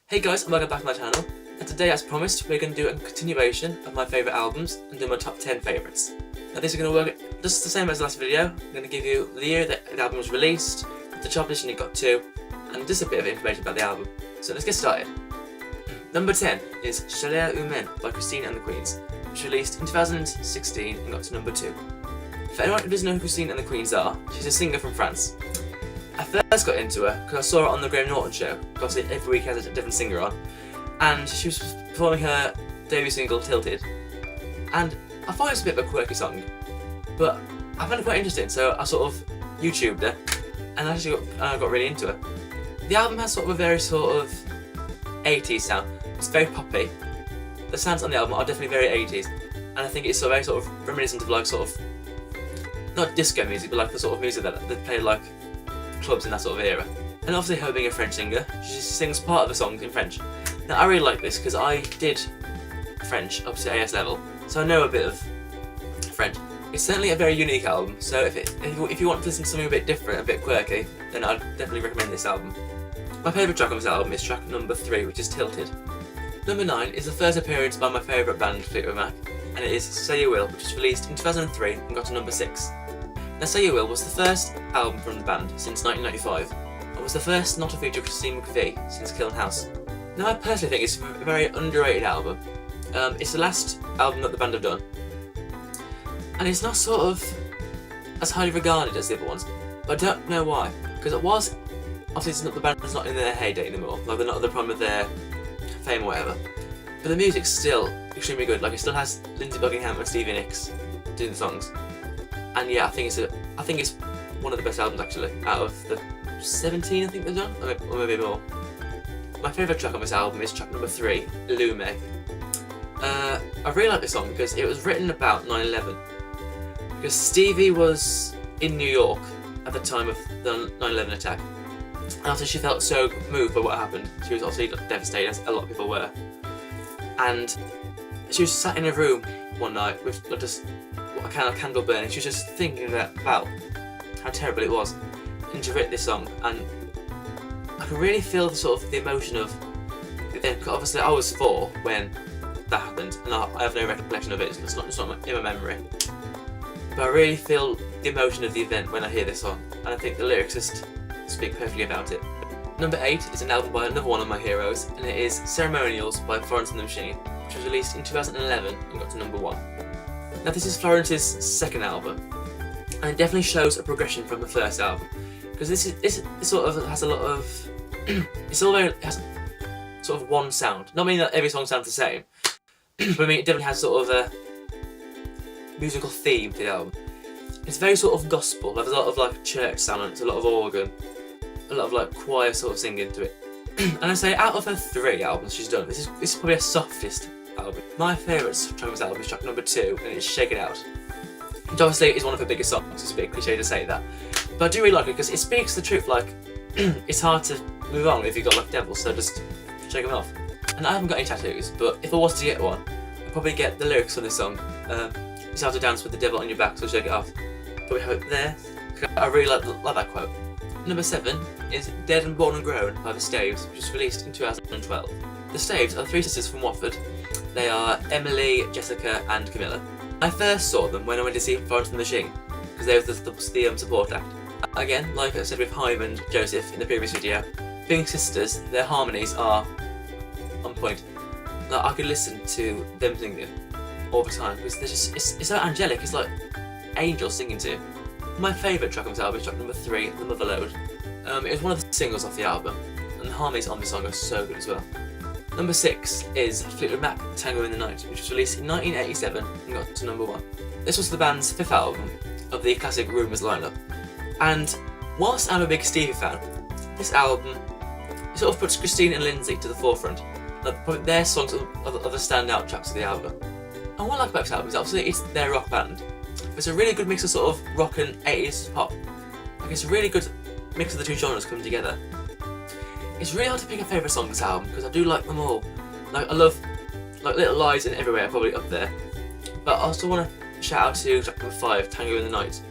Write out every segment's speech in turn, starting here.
Hey guys, and welcome back to my channel, and today as promised we're going to do a continuation of my favourite albums and do my top 10 favourites. Now this is going to work just the same as the last video. I'm going to give you the year that the album was released, the top position it got to, and just a bit of information about the album. So let's get started. Number 10 is Chaleur Humaine by Christine and the Queens, which was released in 2016 and got to number 2. For anyone who doesn't know who Christine and the Queens are, she's a singer from France. I first got into her because I saw her on the Graham Norton show, because every week has a different singer on, and she was performing her debut single Tilted, and I thought it was a bit of a quirky song, but I found it quite interesting, so I sort of YouTubed her, and I actually got really into her. The album has sort of a very sort of 80s sound. It's very poppy. The sounds on the album are definitely very 80s, and I think it's very sort of reminiscent of like sort of, not disco music, but like the sort of music that they play like clubs in that sort of era. And obviously her being a French singer, she sings part of the songs in French. Now I really like this because I did French up to AS level, so I know a bit of French. It's certainly a very unique album, so if you want to listen to something a bit different, a bit quirky, then I'd definitely recommend this album. My favourite track on this album is track number 3, which is Tilted. Number 9 is the first appearance by my favourite band, Fleetwood Mac, and it is Say You Will, which was released in 2003 and got to number 6. Now Say You Will was the first album from the band since 1995, and was the first not to feature Christine McVie since Kiln House. Now I personally think it's a very underrated album. It's the last album that the band have done, and it's not sort of as highly regarded as the other ones, but I don't know why, because it was, obviously it's not, the band is not in their heyday anymore, like they're not at the prime of their fame or whatever, but the music's still extremely good. Like it still has Lindsey Buckingham and Stevie Nicks doing the songs. And yeah, I think it's one of the best albums actually, out of the 17 I think they've done, or maybe more. My favourite track on this album is track number 3, Illume. I really like this song because it was written about 9/11. Because Stevie was in New York at the time of the 9/11 attack. And after she felt so moved by what happened, she was obviously devastated, as a lot of people were. And she was sat in a room one night with just a kind of candle burning. She was just thinking about how terrible it was, and she wrote this song. And I can really feel the sort of the emotion of the event. Obviously, I was 4 when that happened, and I have no recollection of it. It's not in my memory. But I really feel the emotion of the event when I hear this song, and I think the lyrics just speak perfectly about it. Number 8 is an album by another one of my heroes, and it is Ceremonials by Florence and the Machine, which was released in 2011 and got to number 1. Now this is Florence's second album, and it definitely shows a progression from the first album, because this sort of has a lot of it has sort of one sound. Not meaning that every song sounds the same, but I mean it definitely has sort of a musical theme to the album. It's very sort of gospel. There's a lot of like church sound on it, a lot of organ, a lot of like choir sort of singing to it. And I say out of her 3 albums she's done, this is probably her softest album. My favourite track of this album is track number 2, and it's Shake It Out. Which obviously is one of her biggest songs. It's a bit cliche to say that, but I do really like it because it speaks the truth. Like it's hard to move on if you've got like devils, so just shake them off. And I haven't got any tattoos, but if I was to get one, I'd probably get the lyrics on this song. You just have to dance with the devil on your back, so shake it off. Probably have it there. I really like that quote. Number 7 is Dead and Born and Grown by The Staves, which was released in 2012. The Staves are 3 sisters from Watford. They are Emily, Jessica and Camilla. I first saw them when I went to see Florence and the Machine, because they were the support act. Again, like I said with Haim and Joseph in the previous video, being sisters, their harmonies are on point. Like, I could listen to them singing all the time, because it's so angelic. It's like angels singing to you. My favourite track on this album is track number 3, The Mother Lode. It was one of the singles off the album, and the harmonies on this song are so good as well. Number 6 is Fleetwood Mac, Tango in the Night, which was released in 1987 and got to number 1. This was the band's 5th album of the classic Rumours lineup, and whilst I'm a big Stevie fan, this album sort of puts Christine and Lindsey to the forefront. Probably their songs are the standout tracks of the album. And what I like about this album is obviously it's their rock band. It's a really good mix of sort of rock and 80s pop. Like it's a really good mix of the 2 genres coming together. It's really hard to pick a favourite song on this album because I do like them all. Like I love like Little Lies and Everywhere are probably up there. But I also want to shout out to track number 5, Tango in the Night.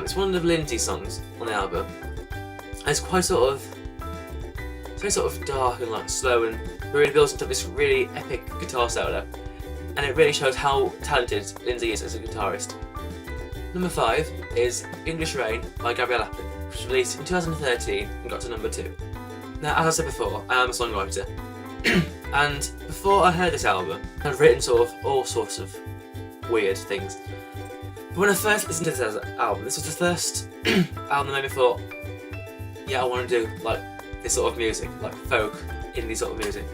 It's one of Lindsey's songs on the album. And it's quite sort of very sort of dark and like slow, and really builds into this really epic guitar solo, and it really shows how talented Lindsay is as a guitarist. Number 5 is English Rain by Gabrielle Aplin, which was released in 2013 and got to number 2. Now, as I said before, I am a songwriter, and before I heard this album, I'd written sort of all sorts of weird things. But when I first listened to this album, this was the first album that made me thought, yeah, I want to do like this sort of music, like folk, indie sort of music.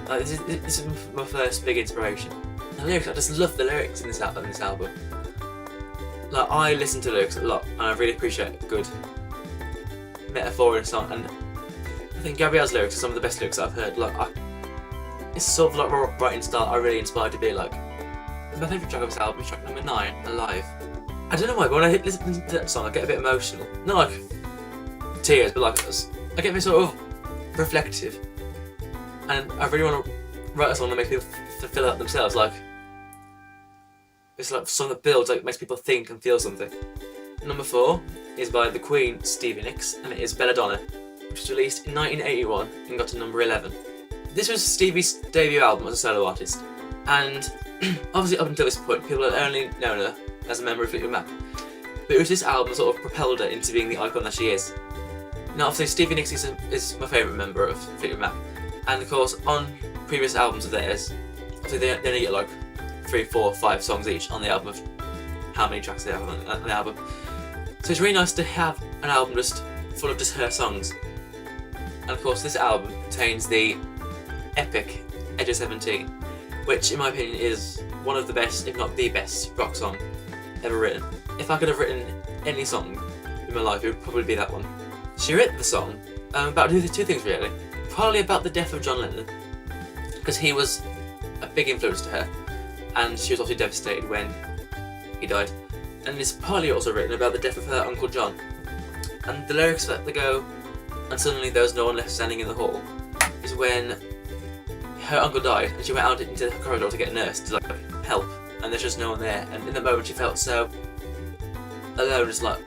Like, this is my first big inspiration. The lyrics, I just love the lyrics in this album. Like, I listen to lyrics a lot, and I really appreciate a good metaphor in a song. And I think Gabrielle's lyrics are some of the best lyrics I've heard. Like, it's sort of like my writing style I really inspired to be like. My favourite track of this album is track number 9, Alive. I don't know why, but when I listen to that song, I get a bit emotional. Not like tears, but like I get a bit sort of reflective. And I really want to write a song that makes people feel that themselves. Like, it's like a song that builds, like makes people think and feel something. Number 4 is by the Queen, Stevie Nicks, and it is Belladonna, which was released in 1981 and got to number 11. This was Stevie's debut album as a solo artist, and obviously up until this point, people had only known her as a member of Fleetwood Mac. But it was this album that sort of propelled her into being the icon that she is. Now, obviously, Stevie Nicks is my favourite member of Fleetwood Mac, and of course, on previous albums of theirs, obviously they only get like 3, 4, 5 songs each on the album of how many tracks they have on the album. So it's really nice to have an album just full of just her songs. And of course, this album contains the epic Edge of 17, which in my opinion is one of the best, if not the best, rock song ever written. If I could have written any song in my life, it would probably be that one. She wrote the song about two things really. Probably about the death of John Lennon, because he was a big influence to her, and she was obviously devastated when he died. And it's partly also written about the death of her Uncle John. And the lyrics that they go, and suddenly there was no one left standing in the hall, is when her uncle died and she went out into the corridor to get a nurse to like help, and there's just no one there. And in the moment she felt so alone, just like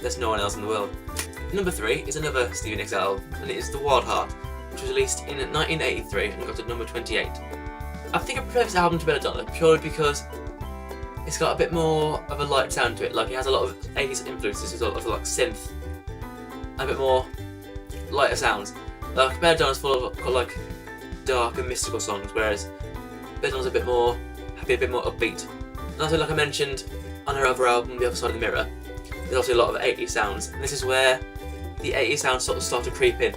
there's no one else in the world. Number 3 is another Stevie Nicks album, and it is The Wild Heart, which was released in 1983 and got to number 28. I think I prefer this album to Belladonna purely because it's got a bit more of a light sound to it. Like, it has a lot of 80s influences, it's a lot of like synth, a bit more lighter sounds. Like, Belladonna's full of like dark and mystical songs, whereas Belladonna's a bit more happy, a bit more upbeat. And also, like I mentioned on her other album, The Other Side of the Mirror, there's also a lot of 80s sounds, and this is where the 80s sounds sort of start to creep in.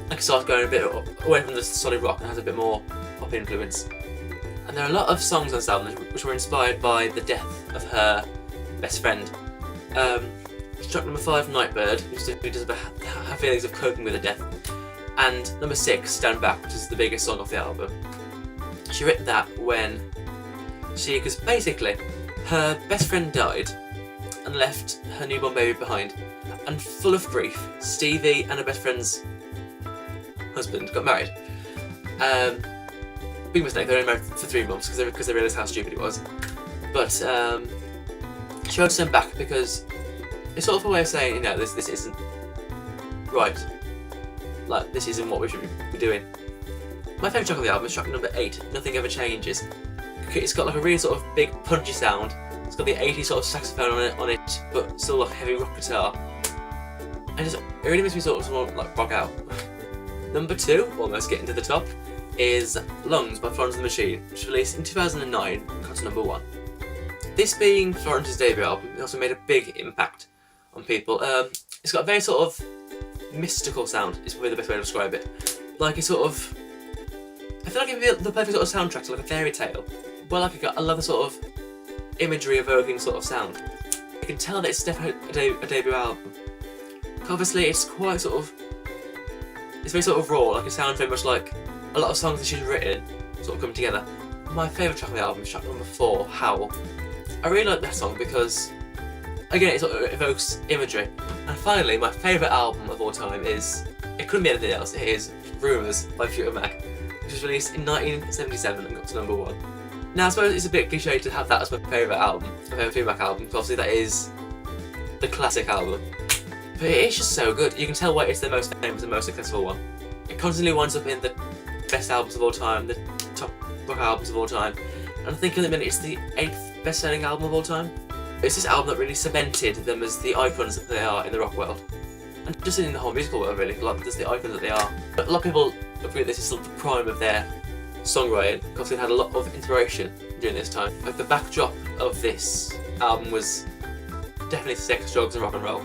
Like, it starts going a bit away from the solid rock and has a bit more pop influence. And there are a lot of songs on this album which were inspired by the death of her best friend. Track number 5, Nightbird, which does about her feelings of coping with her death. And number 6, Stand Back, which is the biggest song off the album. She wrote that when because basically her best friend died and left her newborn baby behind. And full of grief, Stevie and her best friend's husband got married. Big mistake, they were only married for 3 months because they realised how stupid it was. But she wrote Stand Back because it's sort of a way of saying, you know, this isn't right. Like, this isn't what we should be doing. My favourite track on the album is track number 8, Nothing Ever Changes. It's got like a really sort of big punchy sound. It's got the 80s sort of saxophone on it, but still like heavy rock guitar. And it really makes me sort of want to like rock out. Number 2, almost getting to the top, is Lungs by Florence and the Machine, which was released in 2009 and got to number 1. This being Florence's debut album, it also made a big impact on people. It's got a very sort of mystical sound, is probably the best way to describe it. Like, it's sort of, I feel like it'd be the perfect sort of soundtrack to like a fairy tale. Well, like, I love the sort of imagery evoking sort of sound. You can tell that it's definitely a debut album. Obviously, it's quite sort of, it's very sort of raw. Like, it sounds very much like a lot of songs that she's written sort of come together. My favourite track on the album is track number 4, Howl. I really like that song because, again, it sort of evokes imagery. And finally, my favourite album of all time is, it couldn't be anything else, it is Rumours by Fleetwood Mac, which was released in 1977 and got to number 1. Now, I suppose it's a bit cliche to have that as my favourite album, my favourite Fleetwood Mac album, because obviously that is the classic album. But it is just so good. You can tell why it's the most famous and most successful one. It constantly winds up in the best albums of all time, the top rock albums of all time, and I think in a minute it's the 8th best-selling album of all time. It's this album that really cemented them as the icons that they are in the rock world, and just in the whole musical world really, like just the icons that they are. But a lot of people agree this is still the prime of their songwriting because they had a lot of inspiration during this time. Like the backdrop of this album was definitely sex, drugs, and rock and roll.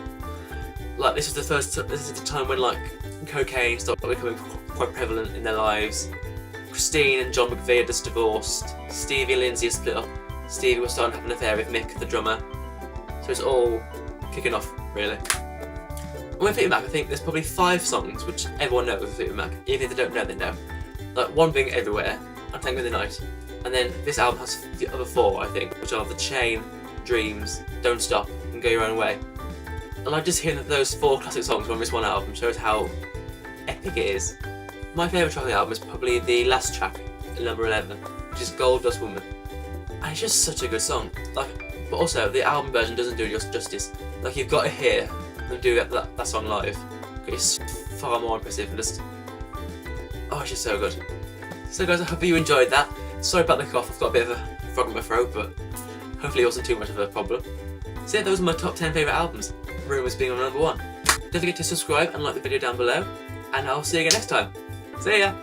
Like this is the time when like cocaine started becoming quite prevalent in their lives. Christine and John McVie had just divorced. Stevie and Lindsay had split up. Stevie was starting to have an affair with Mick, the drummer. So it's all kicking off, really. And with Fleetwood Mac, I think there's probably 5 songs which everyone knows with Fleetwood Mac. Even if they don't know, they know. Like One Being Everywhere, and Tango in the Night. And then this album has the other 4, I think, which are The Chain, Dreams, Don't Stop, and Go Your Own Way. And like just hearing that those 4 classic songs from this one album shows how epic it is. My favourite track on the album is probably the last track, number 11, which is Gold Dust Woman. And it's just such a good song. Like, but also the album version doesn't do it justice. Like you've got to hear them do that song live. It's far more impressive and just, oh, it's just so good. So guys, I hope you enjoyed that. Sorry about the cough, I've got a bit of a frog in my throat, but hopefully it wasn't too much of a problem. So yeah, those are my top 10 favourite albums, Rumours being on number 1. Don't forget to subscribe and like the video down below, and I'll see you again next time. See ya!